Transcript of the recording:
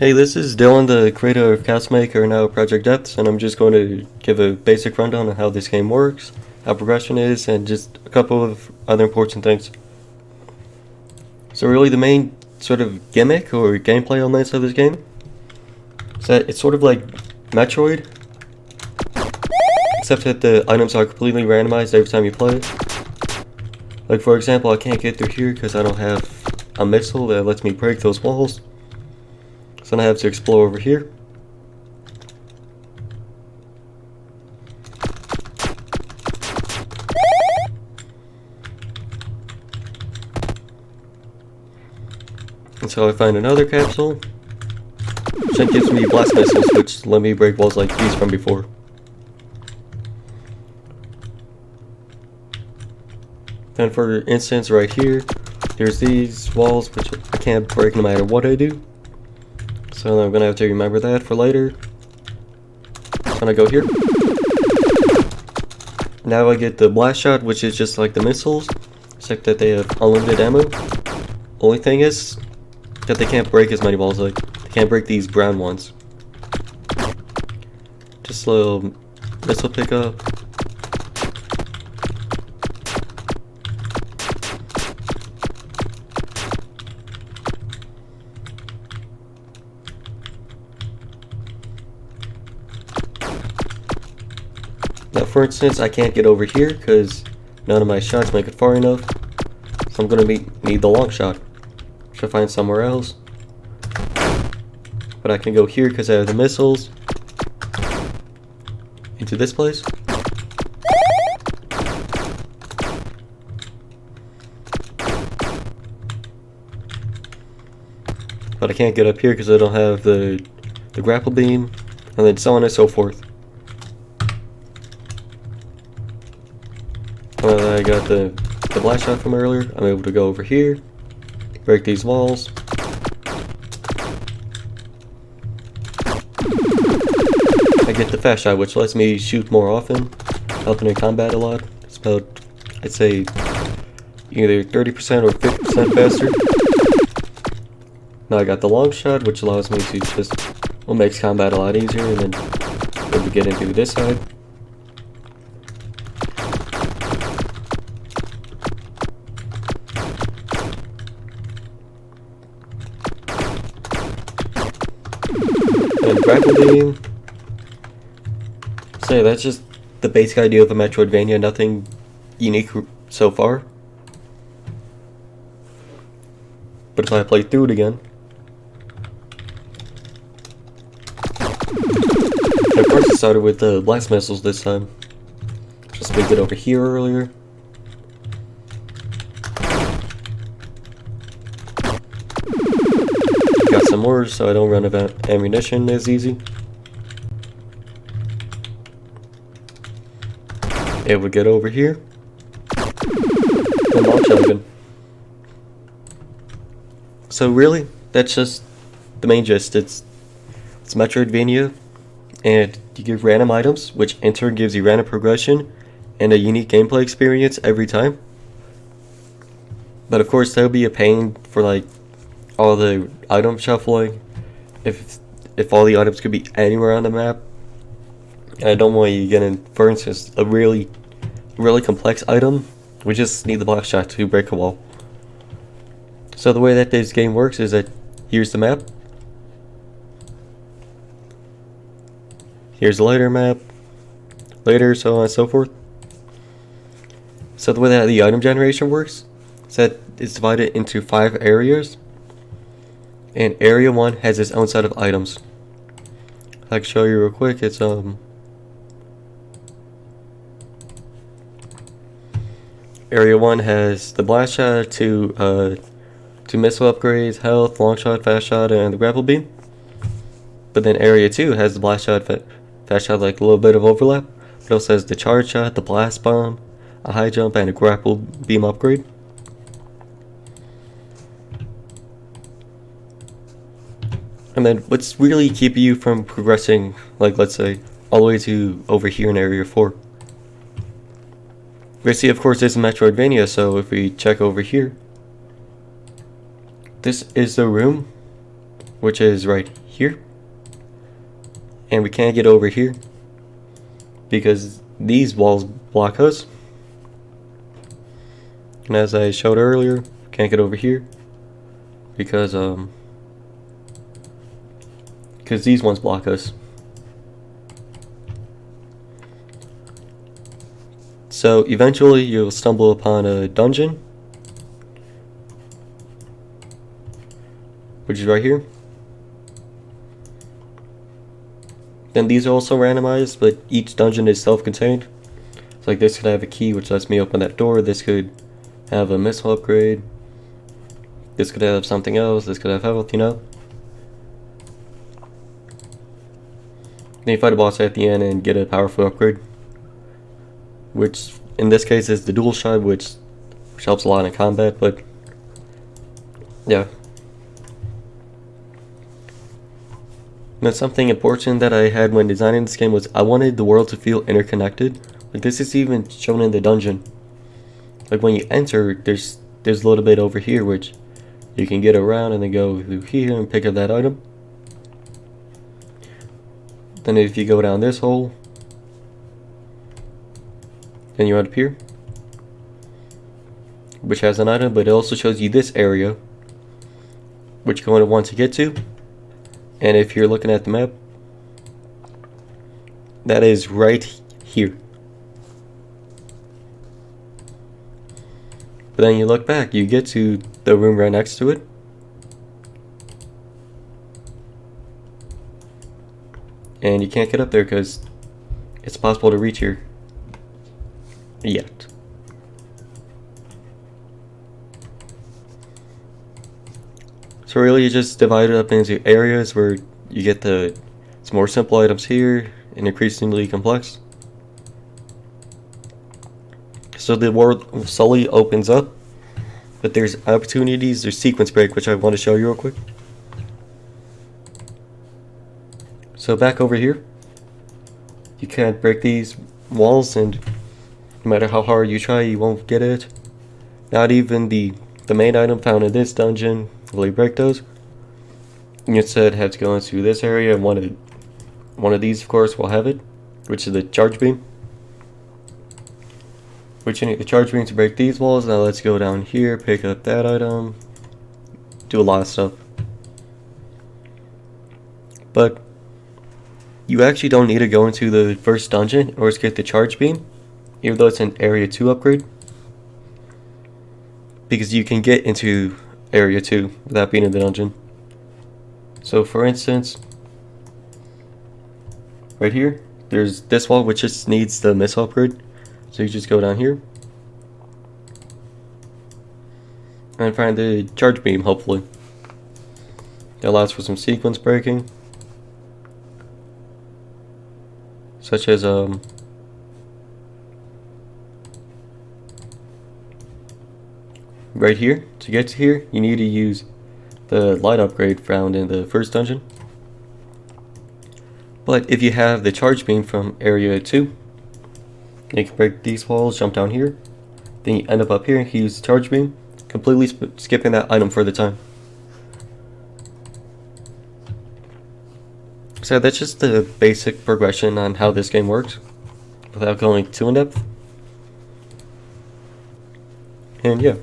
Hey, this is Dylan, the creator of Castmaker and now Project Depths, and I'm just going to give a basic rundown on how this game works, how progression is, and just a couple of other important things. So really the main sort of gimmick or gameplay elements of this game is that it's sort of like Metroid, except that the items are completely randomized every time you play it. Like for example, I can't get through here because I don't have a missile that lets me break those walls. So I have to explore over here. And so I find another capsule, which then gives me blast missiles, which let me break walls like these from before. Then for instance, right here, there's these walls which I can't break no matter what I do. So I'm gonna have to remember that for later. So I go here. Now I get the blast shot, which is just like the missiles, except that they have unlimited ammo. Only thing is that they can't break as many walls, like they can't break these brown ones. Just a little missile pickup. Now for instance, I can't get over here because none of my shots make it far enough. So I'm gonna need the long shot. Should find somewhere else. But I can go here because I have the missiles. Into this place. But I can't get up here because I don't have the grapple beam. And then so on and so forth. I got the blast shot from earlier. I'm able to go over here, break these walls. I get the fast shot, which lets me shoot more often, helping in combat a lot. It's about, I'd say, either 30% or 50% faster. Now I got the long shot, which allows me to just, well, makes combat a lot easier, and then able to get into this side. And grapple beam. So yeah, that's just the basic idea of a Metroidvania, nothing unique so far. But if I play through it again, and of course I started with the blast missiles this time. Just moved it over here earlier. Got some more so I don't run out of ammunition as easy. Able to get over here. And launch shotgun. So really, that's just the main gist. It's Metroidvania, and you get random items, which in turn gives you random progression and a unique gameplay experience every time. But of course, that'll be a pain for like all the item shuffling. If all the items could be anywhere on the map, and I don't want you getting, for instance, a really complex item. We just need the blast shot to break a wall. So the way that this game works is that here's the map. Here's the later map. Later, so on and so forth. So the way that the item generation works is that it's divided into 5 areas. And area 1 has its own set of items. I can show you real quick. It's Area 1 has the blast shot, two missile upgrades, health, long shot, fast shot, and the grapple beam. But then Area 2 has the blast shot, fast shot, like a little bit of overlap. It also has the charge shot, the blast bomb, a high jump, and a grapple beam upgrade. And then what's really keeping you from progressing, like let's say, all the way to over here in Area 4? We see, of course, this is Metroidvania, so if we check over here, this is the room which is right here. And we can't get over here because these walls block us. And as I showed earlier, can't get over here because these ones block us. So eventually you'll stumble upon a dungeon, which is right here. Then these are also randomized, but each dungeon is self-contained. So like this could have a key which lets me open that door, this could have a missile upgrade, this could have something else, this could have health, you know. Then you fight a boss at the end and get a powerful upgrade, which in this case is the dual shot, which helps a lot in combat, but yeah. Now something important that I had when designing this game was I wanted the world to feel interconnected. Like this is even shown in the dungeon. Like when you enter, there's a little bit over here which you can get around and then go through here and pick up that item. Then if you go down this hole, then you end up here, which has an item, but it also shows you this area, which you're going to want to get to. And if you're looking at the map, that is right here. But then you look back, you get to the room right next to it. And you can't get up there because it's possible to reach here yet. So really you just divide it up into areas where you get it's more simple items here and increasingly complex. So the world slowly opens up, but there's opportunities, there's sequence break, which I want to show you real quick. So back over here, you can't break these walls, and no matter how hard you try, you won't get it. Not even the main item found in this dungeon will you break those. You instead have to go into this area, and one of these of course will have it, which is the charge beam. Which you need the charge beam to break these walls. Now let's go down here, pick up that item, do a lot of stuff. But you actually don't need to go into the first dungeon or get the charge beam, even though it's an area 2 upgrade, because you can get into area 2 without being in the dungeon. So for instance, right here, there's this wall which just needs the missile upgrade. So you just go down here and find the charge beam, hopefully. That allows for some sequence breaking, such as right here. To get to here, you need to use the light upgrade found in the first dungeon. But if you have the charge beam from area 2, you can break these walls, jump down here, then you end up here and use charge beam, completely skipping that item for the time. So that's just the basic progression on how this game works, without going too in depth. And yeah.